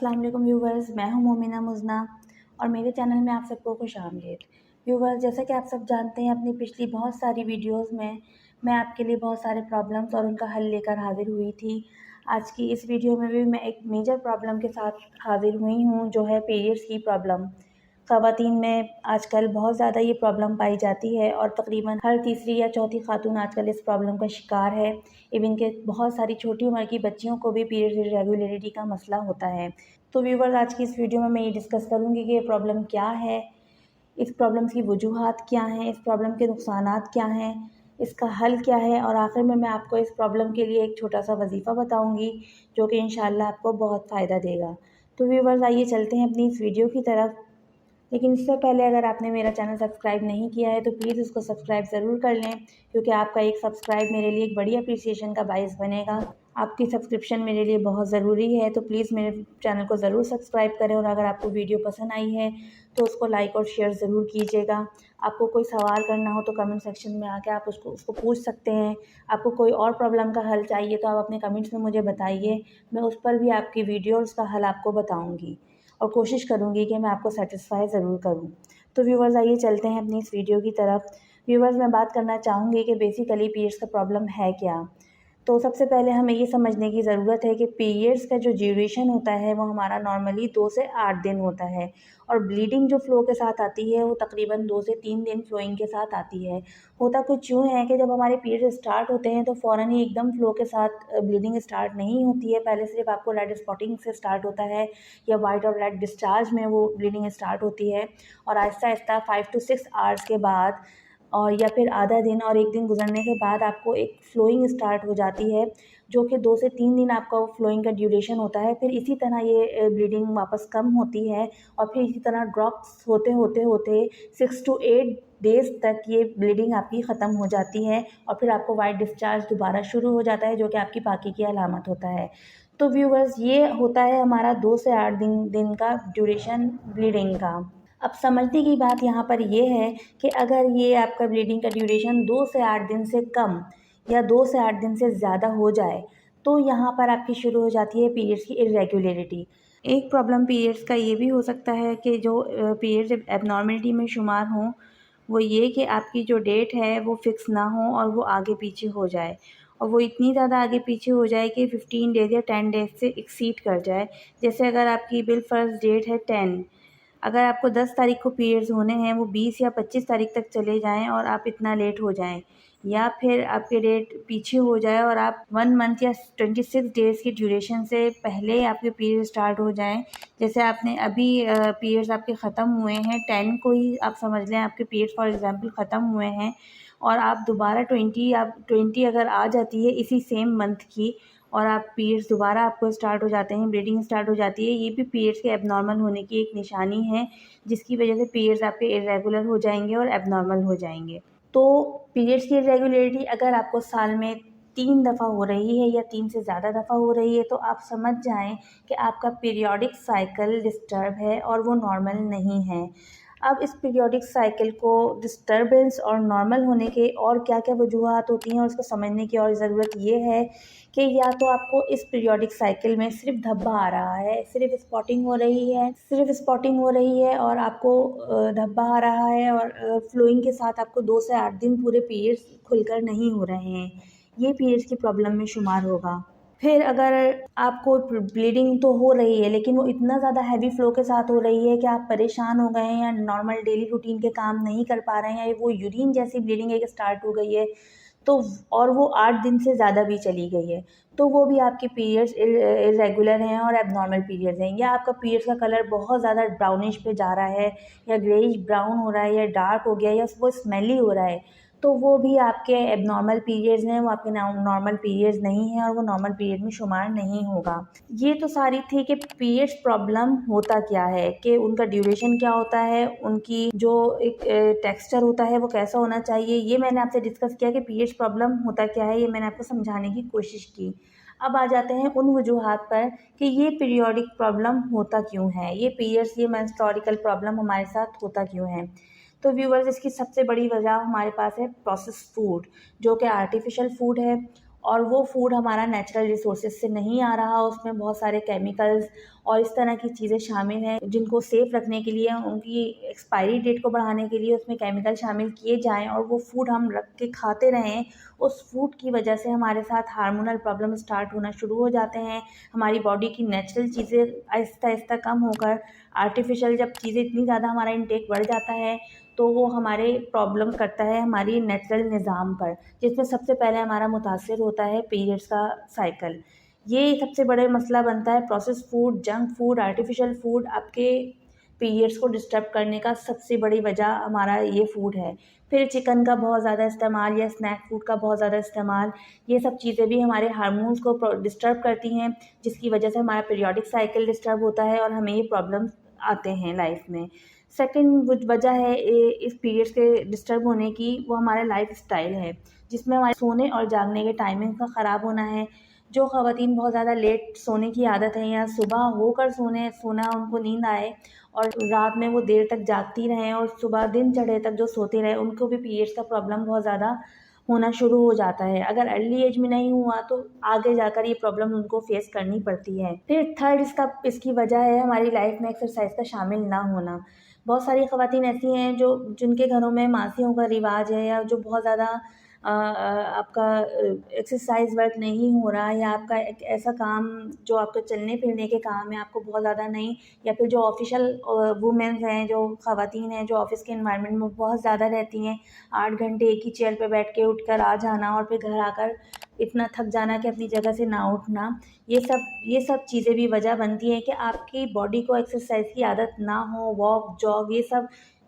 अस्सलाम वालेकुम व्यूवर्स, मैं हूं मोमिना मुज़ना और मेरे चैनल में आप सबको खुशामदीद। व्यूवर्स, जैसा कि आप सब जानते हैं, अपनी पिछली बहुत सारी वीडियोस में मैं आपके लिए बहुत सारे प्रॉब्लम्स और उनका हल लेकर हाज़िर हुई थी। आज की इस वीडियो में भी मैं एक मेजर प्रॉब्लम के साथ हाज़िर हुई हूँ, जो है पीरियड्स की प्रॉब्लम। ख़वातीन में आजकल बहुत ज़्यादा ये प्रॉब्लम पाई जाती है और तकरीबन हर तीसरी या चौथी खातून आजकल इस प्रॉब्लम का शिकार है। इवन के बहुत सारी छोटी उम्र की बच्चियों को भी पीरियड्स इर्रेगुलरिटी का मसला होता है। तो व्यूवर्स, आज की इस वीडियो में मैं ये डिस्कस करूँगी कि ये प्रॉब्लम क्या है, इस प्रॉब्लम की वजूहात क्या हैं, इस प्रॉब्लम के नुकसानात क्या हैं, इसका हल क्या है और आखिर में मैं आपको इस प्रॉब्लम के लिए एक छोटा-सा वजीफ़ा बताऊँगी, जो कि इंशाअल्लाह आपको बहुत फ़ायदा देगा। तो व्यूवर्स, आइए चलते हैं अपनी इस वीडियो की तरफ। लेकिन इससे पहले अगर आपने मेरा चैनल सब्सक्राइब नहीं किया है तो प्लीज़ उसको सब्सक्राइब ज़रूर कर लें, क्योंकि आपका एक सब्सक्राइब मेरे लिए एक बड़ी अप्रिसिएशन का बाइस बनेगा। आपकी सब्सक्रिप्शन मेरे लिए बहुत ज़रूरी है, तो प्लीज़ मेरे चैनल को ज़रूर सब्सक्राइब करें और अगर आपको वीडियो पसंद आई है तो उसको लाइक और शेयर ज़रूर कीजिएगा। आपको कोई सवाल करना हो तो कमेंट सेक्शन में आके आप उसको पूछ सकते हैं। आपको कोई और प्रॉब्लम का हल चाहिए तो आप अपने कमेंट्स में मुझे बताइए, मैं उस पर भी आपकी वीडियो और उसका हल आपको बताऊँगी और कोशिश करूँगी कि मैं आपको सैटिस्फाई ज़रूर करूँ। तो व्यूवर्स, आइए चलते हैं अपनी इस वीडियो की तरफ। व्यूवर्स, मैं बात करना चाहूँगी कि बेसिकली पीरियड्स का प्रॉब्लम है क्या? तो सबसे पहले हमें ये समझने की ज़रूरत है कि पीरियड्स का जो ड्यूरेशन होता है वो हमारा नॉर्मली 2 से 8 दिन होता है और ब्लीडिंग जो फ़्लो के साथ आती है वो तकरीबन 2 से 3 दिन फ्लोइंग के साथ आती है। होता कुछ यूँ है कि जब हमारे पीरियड्स स्टार्ट होते हैं तो फ़ौरन ही एकदम फ़्लो के साथ ब्लीडिंग स्टार्ट नहीं होती है। पहले सिर्फ़ आपको रेड स्पॉटिंग से स्टार्ट होता है या वाइट और रेड डिस्चार्ज में वो ब्लीडिंग स्टार्ट होती है और आहिस्ता-आहिस्ता 5 टू 6 आवर्स के बाद और या फिर आधा दिन और 1 दिन गुज़रने के बाद आपको एक फ्लोइंग स्टार्ट हो जाती है, जो कि 2 से 3 दिन आपका वो फ्लोइंग का ड्यूरेशन होता है। फिर इसी तरह ये ब्लीडिंग वापस कम होती है और फिर इसी तरह ड्रॉप्स होते 6 टू 8 डेज़ तक ये ब्लीडिंग आपकी ख़त्म हो जाती है और फिर आपको वाइट डिस्चार्ज दोबारा शुरू हो जाता है, जो कि आपकी पाकी की अलामत होता है। तो व्यूअर्स, ये होता है हमारा 2 से 8 दिन का ड्यूरेशन ब्लीडिंग का। अब समझने की बात यहाँ पर ये है कि अगर ये आपका ब्लीडिंग का ड्यूरेशन 2 से 8 दिन से कम या 2 से 8 दिन से ज़्यादा हो जाए, तो यहाँ पर आपकी शुरू हो जाती है पीरियड्स की इर्रेगुलरिटी। एक प्रॉब्लम पीरियड्स का ये भी हो सकता है कि जो पीरियड्स एबनॉर्मलिटी में शुमार हों, वो ये कि आपकी जो डेट है वो फ़िक्स ना हो और वो आगे पीछे हो जाए और वो इतनी ज़्यादा आगे पीछे हो जाए कि 15 डेज़ या 10 डेज़ से एक्सीड कर जाए। जैसे अगर आपकी बिलफ़र्ज़ डेट है 10, अगर आपको 10 तारीख को पीरियड्स होने हैं, वो 20 या 25 तारीख तक चले जाएँ और आप इतना लेट हो जाएँ, या फिर आपके डेट पीछे हो जाए और आप 1 मंथ या 26 डेज़ की ड्यूरेशन से पहले आपके पीरियड स्टार्ट हो जाएँ। जैसे आपने अभी पीरियड्स आपके ख़त्म हुए हैं, 10 को ही आप समझ लें आपके पीरियड्स फॉर एग्ज़ाम्पल ख़त्म हुए हैं और आप दोबारा 20 अगर आ जाती है इसी सेम मंथ की और आप पीरियड्स दोबारा आपको स्टार्ट हो जाते हैं, ब्लीडिंग स्टार्ट हो जाती है, ये भी पीरियड्स के एबनॉर्मल होने की एक निशानी है, जिसकी वजह से पीरियड्स आपके इर्रेगुलर हो जाएँगे और एबनॉर्मल हो जाएँगे। तो पीरियड्स की इर्रेगुलरिटी अगर आपको साल में 3 दफ़ा हो रही है या 3 से ज़्यादा दफ़ा हो रही है, तो आप समझ जाएँ कि आपका पीरियोडिक साइकिल डिस्टर्ब है और वो नॉर्मल नहीं है। अब इस पीरियोडिक साइकिल को डिस्टर्बेंस और नॉर्मल होने के और क्या-क्या वजूहात होती हैं और उसको समझने की और ज़रूरत ये है कि या तो आपको इस पीरियोडिक साइकिल में सिर्फ़ धब्बा आ रहा है, सिर्फ़ स्पॉटिंग हो रही है और आपको धब्बा आ रहा है और फ्लोइंग के साथ आपको 2 से 8 दिन पूरे पीरियड्स खुलकर नहीं हो रहे हैं। ये पीरियड्स की प्रॉब्लम में शुमार होगा। फिर अगर आपको ब्लीडिंग तो हो रही है, लेकिन वो इतना ज़्यादा हैवी फ़्लो के साथ हो रही है कि आप परेशान हो गए हैं या नॉर्मल डेली रूटीन के काम नहीं कर पा रहे हैं या वो यूरिन जैसी ब्लीडिंग एक स्टार्ट हो गई है, तो और वो 8 दिन से ज़्यादा भी चली गई है, तो वो भी आपके पीरियड्स इर्रेगुलर हैं और एबनॉर्मल पीरियड्स हैं। या आपका पीरियड्स का कलर बहुत ज़्यादा ब्राउनिश पे जा रहा है या ग्रेइश ब्राउन हो रहा है या डार्क हो गया या वो स्मेली हो रहा है, तो वो भी आपके एबनॉर्मल पीरियड्स हैं, वो आपके नॉर्मल पीरियड्स नहीं हैं और वो नॉर्मल पीरियड में शुमार नहीं होगा। ये तो सारी थी कि पीरियड्स प्रॉब्लम होता क्या है, कि उनका ड्यूरेशन क्या होता है, उनकी जो एक टेक्सचर होता है वो कैसा होना चाहिए, ये मैंने आपसे डिस्कस किया कि पीरियड्स प्रॉब्लम होता क्या है, ये मैंने आपको समझाने की कोशिश की। अब आ जाते हैं उन वजूहात पर कि ये पीरियोडिक प्रॉब्लम होता क्यों है, ये पीरियड्स, ये मेंस्ट्रुअल प्रॉब्लम हमारे साथ होता क्यों है। तो व्यूअर्स, इसकी सबसे बड़ी वजह हमारे पास है प्रोसेस्ड फूड, जो कि आर्टिफिशियल फूड है और वो फूड हमारा नेचुरल रिसोर्सेज से नहीं आ रहा, उसमें बहुत सारे केमिकल्स और इस तरह की चीज़ें शामिल हैं जिनको सेफ़ रखने के लिए, उनकी एक्सपायरी डेट को बढ़ाने के लिए उसमें केमिकल शामिल किए जाएँ और वो फूड हम रख के खाते रहें, उस फूड की वजह से हमारे साथ हार्मोनल प्रॉब्लम स्टार्ट होना शुरू हो जाते हैं। हमारी बॉडी की नेचुरल चीज़ें आहिस्ता-आहिस्ता कम होकर आर्टिफ़िशियल जब चीज़ें इतनी ज़्यादा हमारा इंटेक बढ़ जाता है, तो वो हमारे प्रॉब्लम करता है हमारी नेचुरल निज़ाम पर, जिसमें सबसे पहले हमारा मुतासिर होता है पीरियड्स का साइकिल। ये सबसे बड़ा मसला बनता है। Processed food, junk food, artificial food आपके पीरियड्स को डिस्टर्ब करने का सबसे बड़ी वजह हमारा ये फूड है। फिर चिकन का बहुत ज़्यादा इस्तेमाल या स्नैक फूड का बहुत ज़्यादा इस्तेमाल, ये सब चीज़ें भी हमारे हार्मोन्स को डिस्टर्ब करती हैं, जिसकी वजह से हमारा पीरियोडिक साइकिल डिस्टर्ब होता है और हमें ये प्रॉब्लम्स आते हैं लाइफ में। सेकंड वजह है इस पीरियड्स के डिस्टर्ब होने की, वो हमारा लाइफ़स्टाइल है, जिसमें हमारे सोने और जागने के टाइमिंग का ख़राब होना है। जो ख़वातीन बहुत ज़्यादा लेट सोने की आदत है या सुबह होकर सोना उनको नींद आए और रात में वो देर तक जागती रहें और सुबह दिन चढ़े तक जो सोते रहें, उनको भी पीरियड्स का प्रॉब्लम बहुत ज़्यादा होना शुरू हो जाता है। अगर अर्ली एज में नहीं हुआ तो आगे जाकर ये प्रॉब्लम उनको फेस करनी पड़ती है। फिर थर्ड इसकी वजह है हमारी लाइफ में एक्सरसाइज़ का शामिल ना होना। बहुत सारी ख़वातीन ऐसी हैं जो जिनके घरों में मासियों का रिवाज है या जो बहुत ज़्यादा आपका एक्सरसाइज़ वर्क नहीं हो रहा है या आपका एक ऐसा काम जो आपके चलने फिरने के काम है आपको बहुत ज़्यादा नहीं, या फिर जो ऑफ़िशियल वुमेन्स हैं, जो ख़वातीन हैं जो ऑफ़िस के एनवायरनमेंट में बहुत ज़्यादा रहती हैं, 8 घंटे एक ही चेयर पे बैठ के उठकर आ जाना और फिर घर आकर इतना थक जाना कि अपनी जगह से ना उठना, ये सब चीज़ें भी वजह बनती हैं कि आपकी बॉडी को एक्सरसाइज़ की आदत ना हो, वॉक,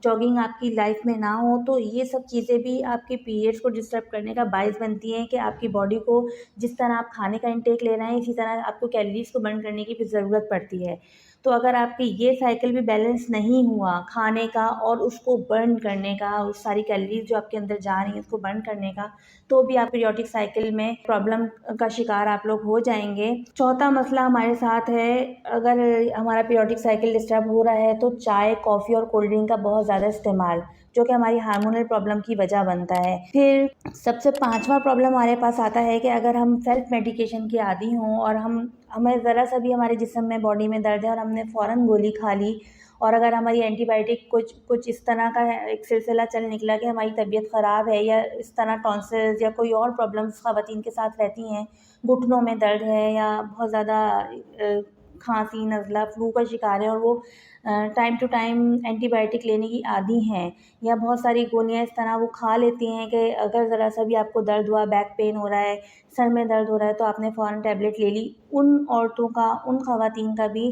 जॉगिंग आपकी लाइफ में ना हो, तो ये सब चीज़ें भी आपके पीरियड्स को डिस्टर्ब करने का बायस बनती हैं कि आपकी बॉडी को जिस तरह आप खाने का इंटेक ले रहे हैं, इसी तरह आपको कैलोरीज़ को बर्न करने की भी ज़रूरत पड़ती है। तो अगर आपकी ये साइकिल भी बैलेंस नहीं हुआ खाने का और उसको बर्न करने का, उस सारी कैलोरीज़ जो आपके अंदर जा रही हैं उसको बर्न करने का, तो भी आप पीरियोडिक साइकिल में प्रॉब्लम का शिकार आप लोग हो जाएँगे। चौथा मसला हमारे साथ है, अगर हमारा पीरियोडिक साइकिल डिस्टर्ब हो रहा है तो चाय, कॉफ़ी और कोल्ड ड्रिंक का बहुत ज़्यादा इस्तेमाल, जो कि हमारी हार्मोनल प्रॉब्लम की वजह बनता है। फिर सबसे पाँचवा प्रॉब्लम हमारे पास आता है कि अगर हम सेल्फ मेडिकेशन के आदी हों और हमें ज़रा सा भी हमारे जिस्म में, बॉडी में दर्द है और हमने फ़ौरन गोली खा ली, और अगर हमारी एंटीबायोटिक कुछ इस तरह का एक सिलसिला चल निकला कि हमारी तबीयत ख़राब है या इस तरह टॉन्सिल्स या कोई और प्रॉब्लम्स ख़वातीन के साथ रहती हैं, घुटनों में दर्द है या बहुत ज़्यादा खांसी, नज़ला, फ्लू का शिकार है और वो टाइम टू टाइम एंटीबायोटिक लेने की आदी हैं या बहुत सारी गोलियाँ इस तरह वो खा लेती हैं कि अगर ज़रा सा भी आपको दर्द हुआ, बैक पेन हो रहा है, सर में दर्द हो रहा है, तो आपने फ़ौरन टैबलेट ले ली। उन औरतों का, उन ख़वातीन का भी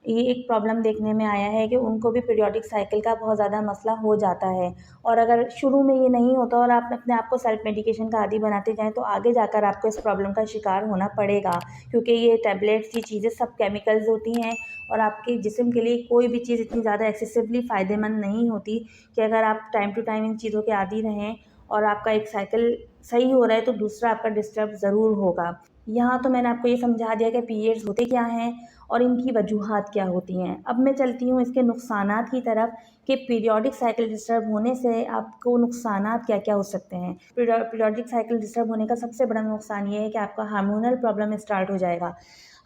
ये एक प्रॉब्लम देखने में आया है कि उनको भी पीरियोडिक साइकिल का बहुत ज़्यादा मसला हो जाता है। और अगर शुरू में ये नहीं होता और आप अपने आप को सेल्फ मेडिकेशन का आदी बनाते जाएँ, तो आगे जाकर आपको इस प्रॉब्लम का शिकार होना पड़ेगा, क्योंकि ये टैबलेट्स, ये चीज़ें सब केमिकल्स होती हैं और आपके जिस्म के लिए कोई भी चीज़ इतनी ज़्यादा एक्सेसिवली फ़ायदेमंद नहीं होती कि अगर आप टाइम टू टाइम इन चीज़ों के आदी रहें और आपका एक साइकिल सही हो रहा है तो दूसरा आपका डिस्टर्ब ज़रूर होगा। यहाँ तो मैंने आपको ये समझा दिया कि पीरियड्स होते क्या हैं और इनकी वजूहात क्या होती हैं। अब मैं चलती हूँ इसके नुकसानात की तरफ कि पीरियोडिक साइकिल डिस्टर्ब होने से आपको नुकसानात क्या-क्या हो सकते हैं। पीरियोडिक साइकिल डिस्टर्ब होने का सबसे बड़ा नुकसान ये है कि आपका हार्मोनल प्रॉब्लम स्टार्ट हो जाएगा।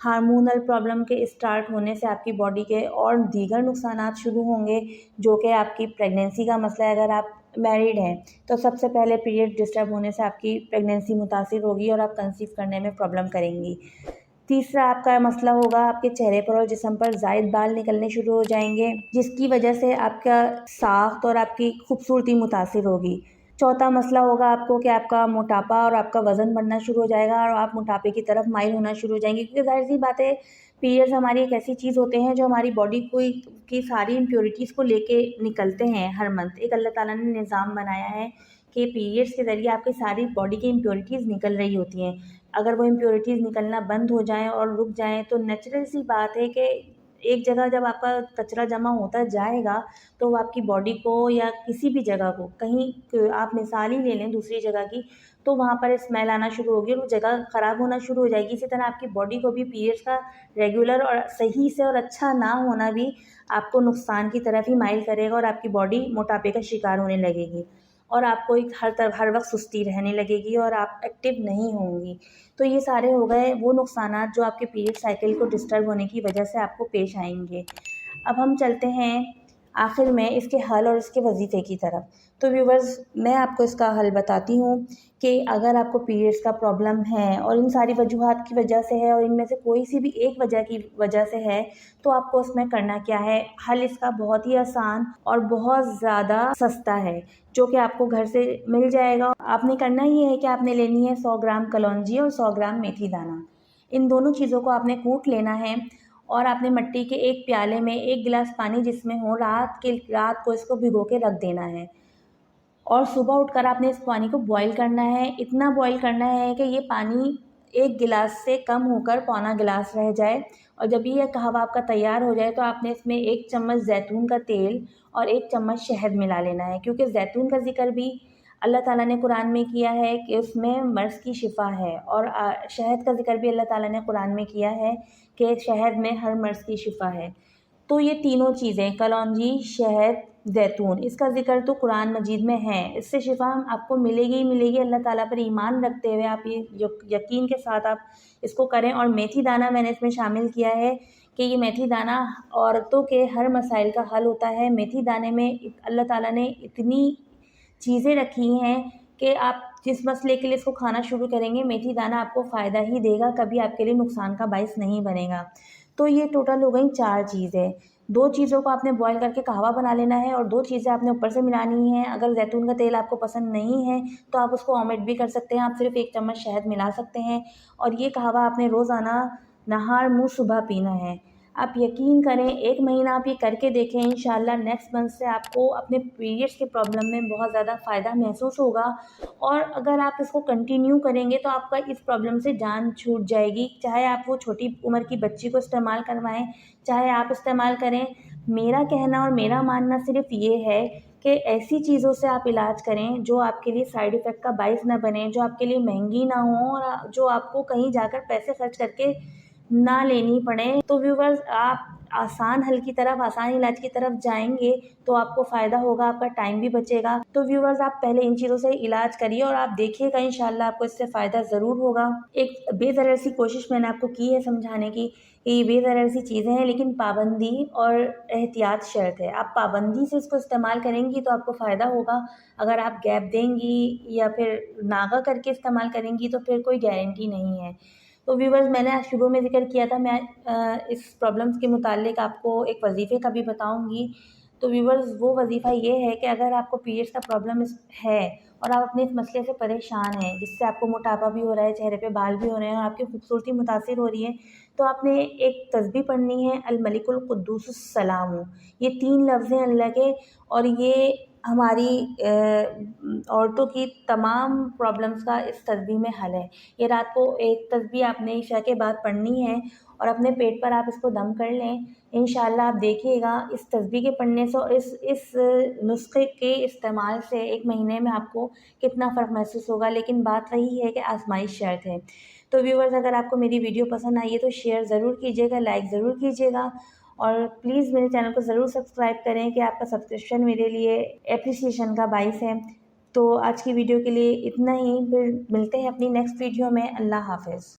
हार्मोनल प्रॉब्लम के स्टार्ट होने से आपकी बॉडी के और दीगर नुकसानात शुरू होंगे, जो कि आपकी प्रेगनेंसी का मसला है। अगर आप मैरिड हैं तो सबसे पहले पीरियड डिस्टर्ब होने से आपकी प्रेगनेंसी मुतासिर होगी और आप कंसीव करने में प्रॉब्लम करेंगी। तीसरा आपका मसला होगा, आपके चेहरे पर और जिस्म पर ज़ायद बाल निकलने शुरू हो जाएंगे, जिसकी वजह से आपका साख्त और आपकी खूबसूरती मुतासिर होगी। चौथा मसला होगा आपको कि आपका मोटापा और आपका वज़न बढ़ना शुरू हो जाएगा और आप मोटापे की तरफ माइल होना शुरू हो जाएंगे, क्योंकि ज़ाहिर सी बात है, पीरियड्स हमारी एक ऐसी चीज़ होते हैं जो हमारी बॉडी को की सारी इम्प्योरिटीज़ को लेके निकलते हैं हर मंथ। एक अल्लाह ताला ने निज़ाम बनाया है कि पीरियड्स के ज़रिए आपकी सारी बॉडी की इम्प्योरिटीज़ निकल रही होती हैं। अगर वो इम्प्योरिटीज़ निकलना बंद हो जाएँ और रुक जाएँ तो नेचुरल सी बात है कि एक जगह जब आपका कचरा जमा होता जाएगा तो वो आपकी बॉडी को या किसी भी जगह को, कहीं आप मिसाल ही ले लें दूसरी जगह की, तो वहाँ पर स्मेल आना शुरू होगी और वो जगह ख़राब होना शुरू हो जाएगी। इसी तरह आपकी बॉडी को भी पीरियड्स का रेगुलर और सही से और अच्छा ना होना भी आपको नुकसान की तरफ ही माइल करेगा और आपकी बॉडी मोटापे का शिकार होने लगेगी। और आपको एक हर वक्त सुस्ती रहने लगेगी और आप एक्टिव नहीं होंगी। तो ये सारे हो गए वो नुकसानात जो आपके पीरियड साइकिल को डिस्टर्ब होने की वजह से आपको पेश आएंगे। अब हम चलते हैं आखिर में इसके हल और इसके वजीफ़े की तरफ। तो व्यूवर्स, मैं आपको इसका हल बताती हूँ कि अगर आपको पीरियड्स का प्रॉब्लम है और इन सारी वजूहात की वजह से है और इनमें से कोई सी भी एक वजह की वजह से है, तो आपको उसमें करना क्या है। हल इसका बहुत ही आसान और बहुत ज़्यादा सस्ता है, जो कि आपको घर से मिल जाएगा। आपने करना ये है कि आपने लेनी है 100 ग्राम कलौंजी और 100 ग्राम मेथी दाना। इन दोनों चीज़ों को आपने कूट लेना है और आपने मिट्टी के एक प्याले में 1 गिलास पानी जिसमें हो रात को इसको भिगो के रख देना है और सुबह उठकर आपने इस पानी को बॉईल करना है। इतना बॉईल करना है कि ये पानी 1 गिलास से कम होकर पौना गिलास रह जाए। और जब ये कहवा आपका तैयार हो जाए तो आपने इसमें 1 चम्मच ज़ैतून का तेल और 1 चम्मच शहद मिला लेना है, क्योंकि ज़ैतून का ज़िक्र भी अल्लाह ताला ने कुरान में किया है कि उसमें मर्ज़ की शिफ़ा है, और शहद का ज़िक्र भी अल्लाह ताला ने कुरान में किया है कि शहद में हर मर्ज़ की शिफ़ा है। तो ये तीनों चीज़ें कलौंजी, शहद, ज़ैतून, इसका ज़िक्र तो कुरान मजीद में है। इससे शिफ़ा आपको मिलेगी ही मिलेगी। अल्लाह ताला पर ईमान रखते हुए आप ये यकीन के साथ आप इसको करें। और मेथी दाना मैंने इसमें शामिल किया है कि ये मेथी दाना औरतों के हर मसाइल का हल होता है। मेथी दाने में अल्लाह ताला ने इतनी चीज़ें रखी हैं कि आप जिस मसले के लिए इसको खाना शुरू करेंगे, मेथी दाना आपको फ़ायदा ही देगा, कभी आपके लिए नुकसान का बाइस नहीं बनेगा। तो ये टोटल हो गई 4 चीज़ें। 2 चीज़ों को आपने बॉयल करके कहवा बना लेना है और 2 चीज़ें आपने ऊपर से मिलानी हैं। अगर ज़ैतून का तेल आपको पसंद नहीं है तो आप उसको ओमिट भी कर सकते हैं, आप सिर्फ़ 1 चम्मच शहद मिला सकते हैं। और ये कहवा आपने रोज़ाना नहार मुँह सुबह पीना है। आप यकीन करें, 1 महीना आप ये करके देखें, इंशाअल्लाह नेक्स्ट मंथ से आपको अपने पीरियड्स के प्रॉब्लम में बहुत ज़्यादा फ़ायदा महसूस होगा। और अगर आप इसको कंटिन्यू करेंगे तो आपका इस प्रॉब्लम से जान छूट जाएगी। चाहे आप वो छोटी उम्र की बच्ची को इस्तेमाल करवाएँ, चाहे आप इस्तेमाल करें। मेरा कहना और मेरा मानना सिर्फ़ ये है कि ऐसी चीज़ों से आप इलाज करें जो आपके लिए साइड इफ़ेक्ट का बाइस ना बने, जो आपके लिए महंगी ना हो और जो आपको कहीं जाकर पैसे खर्च करके ना लेनी पड़े। तो व्यूवर्स, आप आसान हल की तरफ, आसान इलाज की तरफ जाएँगे तो आपको फ़ायदा होगा, आपका टाइम भी बचेगा। तो व्यूवर्स, आप पहले इन चीज़ों से इलाज करिए और आप देखिएगा इंशाअल्लाह आपको इससे फ़ायदा ज़रूर होगा। एक बेज़रर सी कोशिश मैंने आपको की है समझाने की कि ये बेज़रर सी चीज़ें हैं, लेकिन पाबंदी और एहतियात शर्त है। आप पाबंदी से इसको इस्तेमाल करेंगी तो आपको फ़ायदा होगा। अगर आप गैप देंगी या फिर नागा करके इस्तेमाल करेंगी तो फिर कोई गारंटी नहीं है। तो व्यूवर्स, मैंने आज शुरू में ज़िक्र किया था, मैं इस प्रॉब्लम्स के मुतालिक आपको एक वजीफ़े का भी बताऊँगी। तो व्यूवर्स, वो वजीफ़ा ये है कि अगर आपको पीरियड्स का प्रॉब्लम है और आप अपने इस मसले से परेशान हैं, जिससे आपको मोटापा भी हो रहा है, चेहरे पे बाल भी हो रहे हैं और आपकी खूबसूरती मुतासिर हो रही है, तो आपने एक तस्बीह पढ़नी है, अल मलिकुल कुद्दूसुस सलाम। ये 3 लफ्ज़ हैं अल्लाह के, और ये हमारी औरतों की तमाम प्रॉब्लम्स का इस तस्बीह में हल है। ये रात को एक तस्बीह आपने इशा के बाद पढ़नी है और अपने पेट पर आप इसको दम कर लें। इंशाअल्लाह आप देखिएगा इस तस्बीह के पढ़ने से और इस नुस्खे के इस्तेमाल से 1 महीने में आपको कितना फ़र्क महसूस होगा। लेकिन बात वही है कि आज़माइश शर्त है। तो व्यूअर्स, अगर आपको मेरी वीडियो पसंद आई है तो शेयर ज़रूर कीजिएगा, लाइक ज़रूर कीजिएगा और प्लीज़ मेरे चैनल को ज़रूर सब्सक्राइब करें कि आपका सब्सक्रिप्शन मेरे लिए एप्रिसिएशन का बाइस है। तो आज की वीडियो के लिए इतना ही, फिर मिलते हैं अपनी नेक्स्ट वीडियो में। अल्लाह हाफ़िज़।